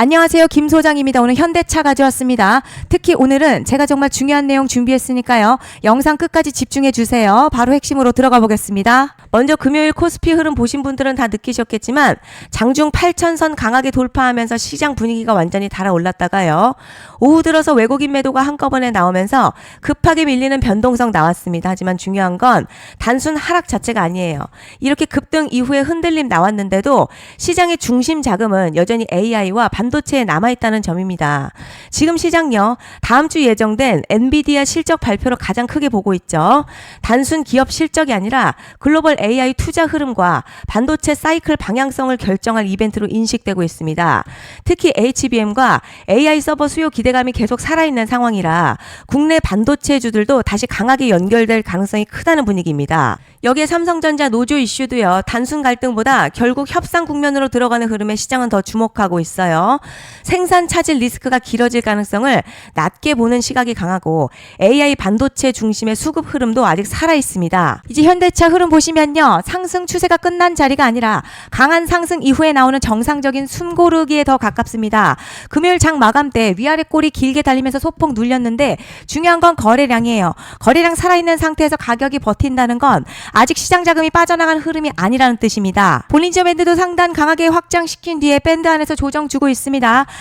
안녕하세요. 김 소장입니다. 오늘 현대차 가져왔습니다. 특히 오늘은 제가 정말 중요한 내용 준비했으니까요. 영상 끝까지 집중해 주세요. 바로 핵심으로 들어가 보겠습니다. 먼저 금요일 코스피 흐름 보신 분들은 다 느끼셨겠지만 장중 8,000선 강하게 돌파하면서 시장 분위기가 완전히 달아올랐다가요. 오후 들어서 외국인 매도가 한꺼번에 나오면서 급하게 밀리는 변동성 나왔습니다. 하지만 중요한 건 단순 하락 자체가 아니에요. 이렇게 급등 이후에 흔들림 나왔는데도 시장의 중심 자금은 여전히 AI와 반도체에 남아있다는 점입니다. 지금 시장요, 다음 주 예정된 엔비디아 실적 발표를 가장 크게 보고 있죠. 단순 기업 실적이 아니라 글로벌 AI 투자 흐름과 반도체 사이클 방향성을 결정할 이벤트로 인식되고 있습니다. 특히 HBM과 AI 서버 수요 기대감이 계속 살아있는 상황이라 국내 반도체주들도 다시 강하게 연결될 가능성이 크다는 분위기입니다. 여기에 삼성전자 노조 이슈도요, 단순 갈등보다 결국 협상 국면으로 들어가는 흐름에 시장은 더 주목하고 있어요. 생산 차질 리스크가 길어질 가능성을 낮게 보는 시각이 강하고 AI 반도체 중심의 수급 흐름도 아직 살아있습니다. 이제 현대차 흐름 보시면요, 상승 추세가 끝난 자리가 아니라 강한 상승 이후에 나오는 정상적인 숨고르기에 더 가깝습니다. 금요일 장 마감 때 위아래 꼬리 길게 달리면서 소폭 눌렸는데 중요한 건 거래량이에요. 거래량 살아있는 상태에서 가격이 버틴다는 건 아직 시장 자금이 빠져나간 흐름이 아니라는 뜻입니다. 볼린저 밴드도 상단 강하게 확장시킨 뒤에 밴드 안에서 조정 주고 있습니다.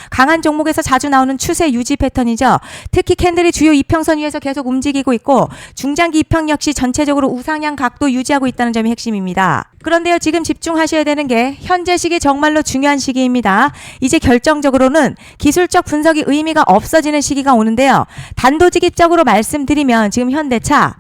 강한 종목에서 자주 나오는 추세 유지 패턴이죠. 특히 캔들이 주요 이평선 위에서 계속 움직이고 있고 중장기 이평 역시 전체적으로 우상향 각도 유지하고 있다는 점이 핵심입니다. 그런데요, 지금 집중하셔야 되는 게 현재 시기 정말로 중요한 시기입니다. 이제 결정적으로는 기술적 분석이 의미가 없어지는 시기가 오는데요. 단도직입적으로 말씀드리면 지금 현대차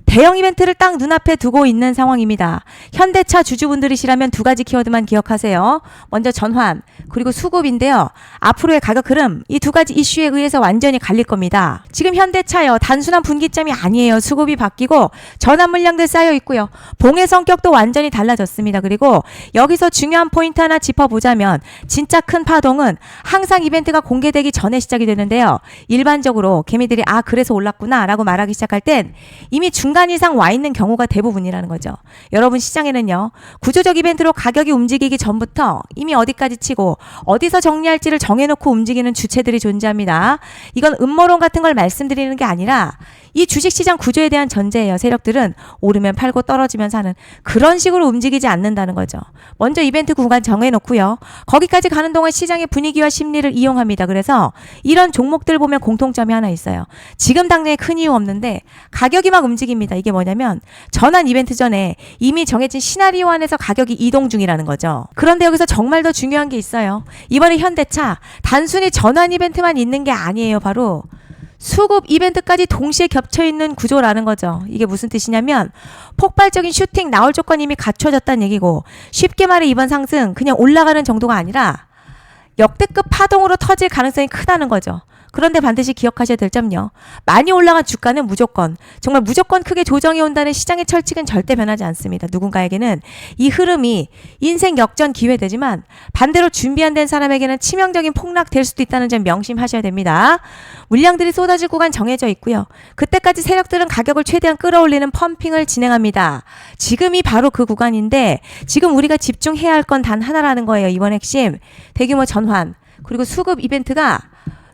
대형 이벤트를 딱 눈앞에 두고 있는 상황입니다. 현대차 주주분들이시라면 두 가지 키워드만 기억하세요. 먼저 전환, 그리고 수급인데요. 앞으로의 가격 흐름, 이 두 가지 이슈에 의해서 완전히 갈릴 겁니다. 지금 현대차요, 단순한 분기점이 아니에요. 수급이 바뀌고 전환 물량들 쌓여 있고요. 봉의 성격도 완전히 달라졌습니다. 그리고 여기서 중요한 포인트 하나 짚어보자면 진짜 큰 파동은 항상 이벤트가 공개되기 전에 시작이 되는데요. 일반적으로 개미들이 그래서 올랐구나 라고 말하기 시작할 땐 이미 중간 이상 와 있는 경우가 대부분이라는 거죠. 여러분, 시장에는요, 구조적 이벤트로 가격이 움직이기 전부터 이미 어디까지 치고 어디서 정리할지를 정해놓고 움직이는 주체들이 존재합니다. 이건 음모론 같은 걸 말씀드리는 게 아니라 이 주식시장 구조에 대한 전제예요. 세력들은 오르면 팔고 떨어지면 사는 그런 식으로 움직이지 않는다는 거죠. 먼저 이벤트 구간 정해놓고요. 거기까지 가는 동안 시장의 분위기와 심리를 이용합니다. 그래서 이런 종목들 보면 공통점이 하나 있어요. 지금 당장에 큰 이유 없는데 가격이 막 움직입니다. 이게 뭐냐면 전환 이벤트 전에 이미 정해진 시나리오 안에서 가격이 이동 중이라는 거죠. 그런데 여기서 정말 더 중요한 게 있어요. 이번에 현대차 단순히 전환 이벤트만 있는 게 아니에요. 바로 수급 이벤트까지 동시에 겹쳐있는 구조라는 거죠. 이게 무슨 뜻이냐면 폭발적인 슈팅 나올 조건이 이미 갖춰졌다는 얘기고, 쉽게 말해 이번 상승 그냥 올라가는 정도가 아니라 역대급 파동으로 터질 가능성이 크다는 거죠. 그런데 반드시 기억하셔야 될 점요, 많이 올라간 주가는 정말 무조건 크게 조정이 온다는 시장의 철칙은 절대 변하지 않습니다. 누군가에게는 이 흐름이 인생 역전 기회되지만 반대로 준비 안 된 사람에게는 치명적인 폭락 될 수도 있다는 점 명심하셔야 됩니다. 물량들이 쏟아질 구간 정해져 있고요. 그때까지 세력들은 가격을 최대한 끌어올리는 펌핑을 진행합니다. 지금이 바로 그 구간인데 지금 우리가 집중해야 할 건 단 하나라는 거예요. 이번 핵심 대규모 전환 그리고 수급 이벤트가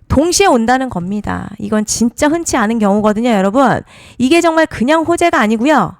동시에 온다는 겁니다. 이건 진짜 흔치 않은 경우거든요, 여러분. 이게 정말 그냥 호재가 아니고요.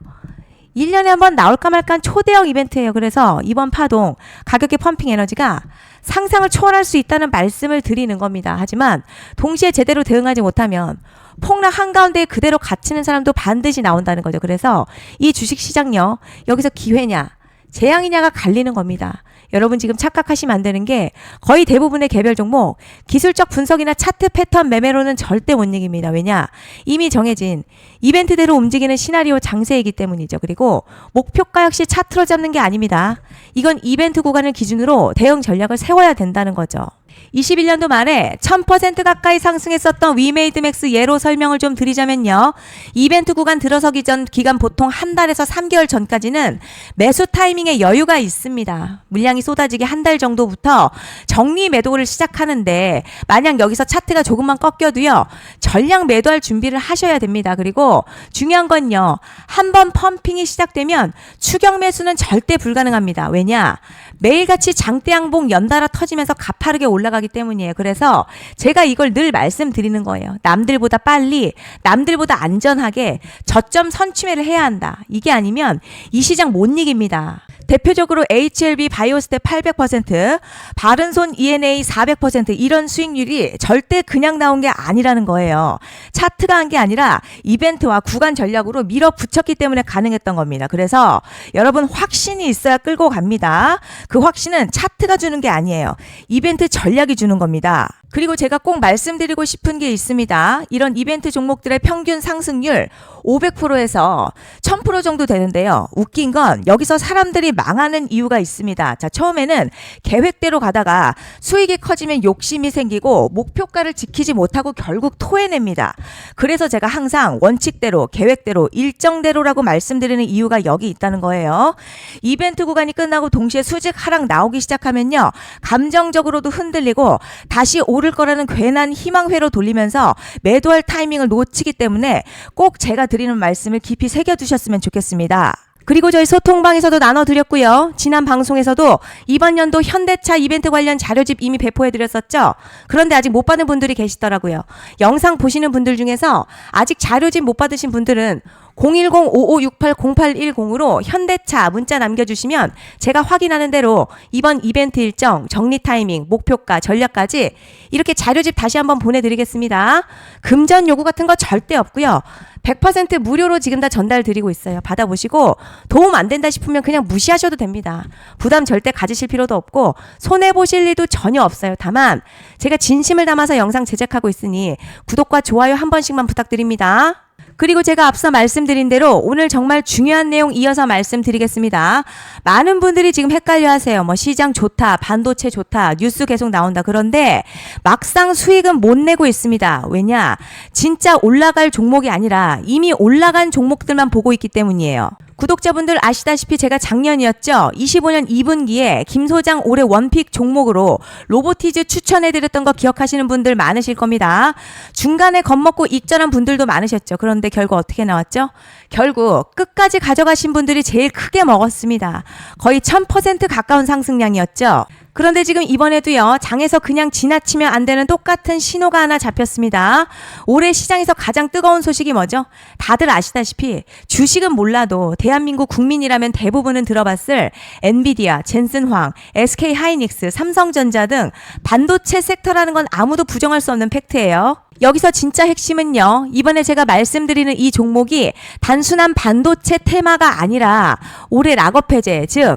1년에 한 번 나올까 말까 한 초대형 이벤트예요. 그래서 이번 파동, 가격의 펌핑 에너지가 상상을 초월할 수 있다는 말씀을 드리는 겁니다. 하지만 동시에 제대로 대응하지 못하면 폭락 한가운데 그대로 갇히는 사람도 반드시 나온다는 거죠. 그래서 이 주식시장요, 여기서 기회냐 재앙이냐가 갈리는 겁니다. 여러분, 지금 착각하시면 안 되는 게 거의 대부분의 개별 종목 기술적 분석이나 차트 패턴 매매로는 절대 못 이깁니다. 왜냐? 이미 정해진 이벤트대로 움직이는 시나리오 장세이기 때문이죠. 그리고 목표가 역시 차트로 잡는 게 아닙니다. 이건 이벤트 구간을 기준으로 대응 전략을 세워야 된다는 거죠. 21년도 말에 1000% 가까이 상승했었던 위메이드맥스 예로 설명을 좀 드리자면요. 이벤트 구간 들어서기 전 기간 보통 한 달에서 3개월 전까지는 매수 타이밍에 여유가 있습니다. 물량이 쏟아지기 한 달 정도부터 정리 매도를 시작하는데 만약 여기서 차트가 조금만 꺾여도요. 전량 매도할 준비를 하셔야 됩니다. 그리고 중요한 건요. 한번 펌핑이 시작되면 추격 매수는 절대 불가능합니다. 왜냐? 매일같이 장대양봉 연달아 터지면서 가파르게 올라가기 때문이에요. 그래서 제가 이걸 늘 말씀드리는 거예요. 남들보다 빨리, 남들보다 안전하게 저점 선취매를 해야 한다. 이게 아니면 이 시장 못 이깁니다. 대표적으로 HLB 바이오스텝 800%, 바른손 ENA 400% 이런 수익률이 절대 그냥 나온 게 아니라는 거예요. 차트가 한 게 아니라 이벤트와 구간 전략으로 밀어붙였기 때문에 가능했던 겁니다. 그래서 여러분 확신이 있어야 끌고 갑니다. 그 확신은 차트가 주는 게 아니에요. 이벤트 전략이 주는 겁니다. 그리고 제가 꼭 말씀드리고 싶은 게 있습니다. 이런 이벤트 종목들의 평균 상승률 500%에서 1000% 정도 되는데요. 웃긴 건 여기서 사람들이 망하는 이유가 있습니다. 자, 처음에는 계획대로 가다가 수익이 커지면 욕심이 생기고 목표가를 지키지 못하고 결국 토해냅니다. 그래서 제가 항상 원칙대로, 계획대로, 일정대로라고 말씀드리는 이유가 여기 있다는 거예요. 이벤트 구간이 끝나고 동시에 수직 하락 나오기 시작하면요. 감정적으로도 흔들리고 다시 오를 거라는 괜한 희망회로 돌리면서 매도할 타이밍을 놓치기 때문에 꼭 제가 드리는 말씀을 깊이 새겨두셨으면 좋겠습니다. 그리고 저희 소통방에서도 나눠드렸고요. 지난 방송에서도 이번 연도 현대차 이벤트 관련 자료집 이미 배포해드렸었죠. 그런데 아직 못 받은 분들이 계시더라고요. 영상 보시는 분들 중에서 아직 자료집 못 받으신 분들은 010-5568-0810으로 현대차 문자 남겨주시면 제가 확인하는 대로 이번 이벤트 일정, 정리 타이밍, 목표가, 전략까지 이렇게 자료집 다시 한번 보내드리겠습니다. 금전 요구 같은 거 절대 없고요. 100% 무료로 지금 다 전달 드리고 있어요. 받아보시고 도움 안 된다 싶으면 그냥 무시하셔도 됩니다. 부담 절대 가지실 필요도 없고 손해보실 일도 전혀 없어요. 다만 제가 진심을 담아서 영상 제작하고 있으니 구독과 좋아요 한 번씩만 부탁드립니다. 그리고 제가 앞서 말씀드린 대로 오늘 정말 중요한 내용 이어서 말씀드리겠습니다. 많은 분들이 지금 헷갈려 하세요. 뭐 시장 좋다, 반도체 좋다, 뉴스 계속 나온다. 그런데 막상 수익은 못 내고 있습니다. 왜냐? 진짜 올라갈 종목이 아니라 이미 올라간 종목들만 보고 있기 때문이에요. 구독자분들 아시다시피 제가 작년이었죠. 25년 2분기에 김 소장 올해 원픽 종목으로 로보티즈 추천해드렸던 거 기억하시는 분들 많으실 겁니다. 중간에 겁먹고 익절한 분들도 많으셨죠. 그런데 결국 어떻게 나왔죠? 결국 끝까지 가져가신 분들이 제일 크게 먹었습니다. 거의 1000% 가까운 상승량이었죠. 그런데 지금 이번에도요, 장에서 그냥 지나치면 안 되는 똑같은 신호가 하나 잡혔습니다. 올해 시장에서 가장 뜨거운 소식이 뭐죠? 다들 아시다시피 주식은 몰라도 대한민국 국민이라면 대부분은 들어봤을 엔비디아, 젠슨황, SK하이닉스, 삼성전자 등 반도체 섹터라는 건 아무도 부정할 수 없는 팩트예요. 여기서 진짜 핵심은요, 이번에 제가 말씀드리는 이 종목이 단순한 반도체 테마가 아니라 올해 락업 해제, 즉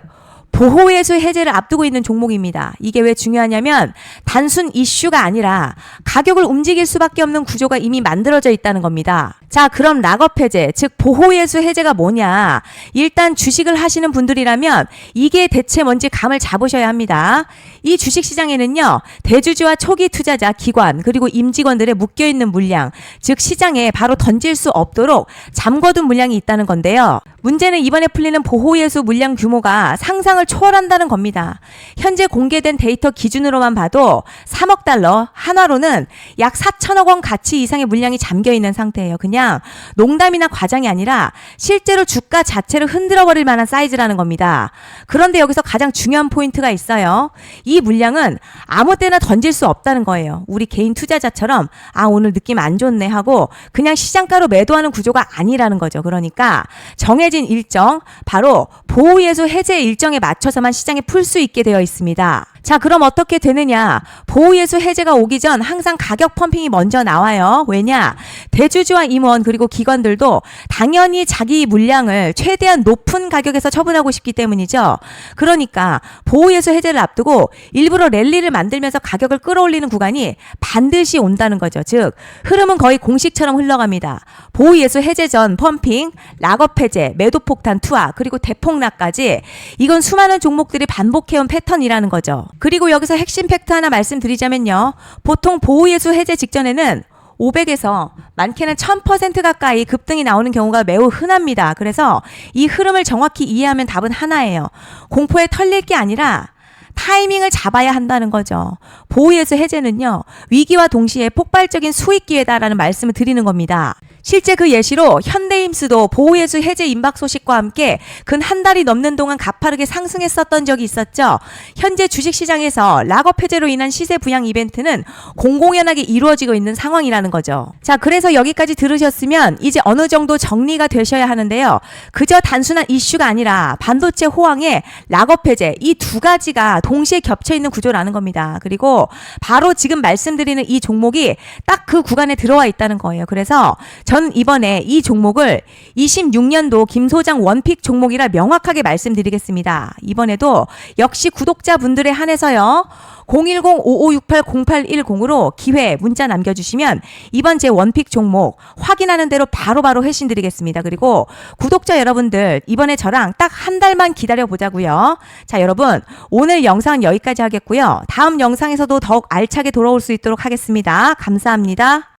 보호예수 해제를 앞두고 있는 종목입니다. 이게 왜 중요하냐면 단순 이슈가 아니라 가격을 움직일 수밖에 없는 구조가 이미 만들어져 있다는 겁니다. 자, 그럼 락업 해제, 즉 보호예수 해제가 뭐냐? 일단 주식을 하시는 분들이라면 이게 대체 뭔지 감을 잡으셔야 합니다. 이 주식시장에는요, 대주주와 초기 투자자, 기관, 그리고 임직원들의 묶여있는 물량, 즉 시장에 바로 던질 수 없도록 잠궈둔 물량이 있다는 건데요. 문제는 이번에 풀리는 보호예수 물량 규모가 상상을 초월한다는 겁니다. 현재 공개된 데이터 기준으로만 봐도 3억 달러, 한화로는 약 4천억 원 가치 이상의 물량이 잠겨있는 상태예요. 그냥 농담이나 과장이 아니라 실제로 주가 자체를 흔들어버릴 만한 사이즈라는 겁니다. 그런데 여기서 가장 중요한 포인트가 있어요. 이 물량은 아무 때나 던질 수 없다는 거예요. 우리 개인 투자자처럼 오늘 느낌 안 좋네 하고 그냥 시장가로 매도하는 구조가 아니라는 거죠. 그러니까 정해진 일정, 바로 보호예수 해제 일정에 맞춰서만 시장에 풀 수 있게 되어 있습니다. 자, 그럼 어떻게 되느냐? 보호예수 해제가 오기 전 항상 가격 펌핑이 먼저 나와요. 왜냐? 대주주와 임원 그리고 기관들도 당연히 자기 물량을 최대한 높은 가격에서 처분하고 싶기 때문이죠. 그러니까 보호예수 해제를 앞두고 일부러 랠리를 만들면서 가격을 끌어올리는 구간이 반드시 온다는 거죠. 즉 흐름은 거의 공식처럼 흘러갑니다. 보호예수 해제 전 펌핑, 락업 해제, 매도 폭탄 투하, 그리고 대폭락까지 이건 수많은 종목들이 반복해온 패턴이라는 거죠. 그리고 여기서 핵심 팩트 하나 말씀드리자면요. 보통 보호예수 해제 직전에는 500에서 많게는 1000% 가까이 급등이 나오는 경우가 매우 흔합니다. 그래서 이 흐름을 정확히 이해하면 답은 하나예요. 공포에 털릴 게 아니라 타이밍을 잡아야 한다는 거죠. 보호예수 해제는요, 위기와 동시에 폭발적인 수익 기회다라는 말씀을 드리는 겁니다. 실제 그 예시로 현대임스도 보호예수 해제 임박 소식과 함께 근 한 달이 넘는 동안 가파르게 상승했었던 적이 있었죠. 현재 주식시장에서 락업 해제로 인한 시세 부양 이벤트는 공공연하게 이루어지고 있는 상황이라는 거죠. 자, 그래서 여기까지 들으셨으면 이제 어느 정도 정리가 되셔야 하는데요. 그저 단순한 이슈가 아니라 반도체 호황에 락업 해제 이 두 가지가 동시에 겹쳐 있는 구조라는 겁니다. 그리고 바로 지금 말씀드리는 이 종목이 딱 그 구간에 들어와 있다는 거예요. 그래서 전 이번에 이 종목을 26년도 김 소장 원픽 종목이라 명확하게 말씀드리겠습니다. 이번에도 역시 구독자분들에 한해서요. 010-5568-0810으로 기회 문자 남겨주시면 이번 제 원픽 종목 확인하는 대로 바로바로 회신 드리겠습니다. 그리고 구독자 여러분들 이번에 저랑 딱 한 달만 기다려보자고요. 자, 여러분 오늘 영상은 여기까지 하겠고요. 다음 영상에서도 더욱 알차게 돌아올 수 있도록 하겠습니다. 감사합니다.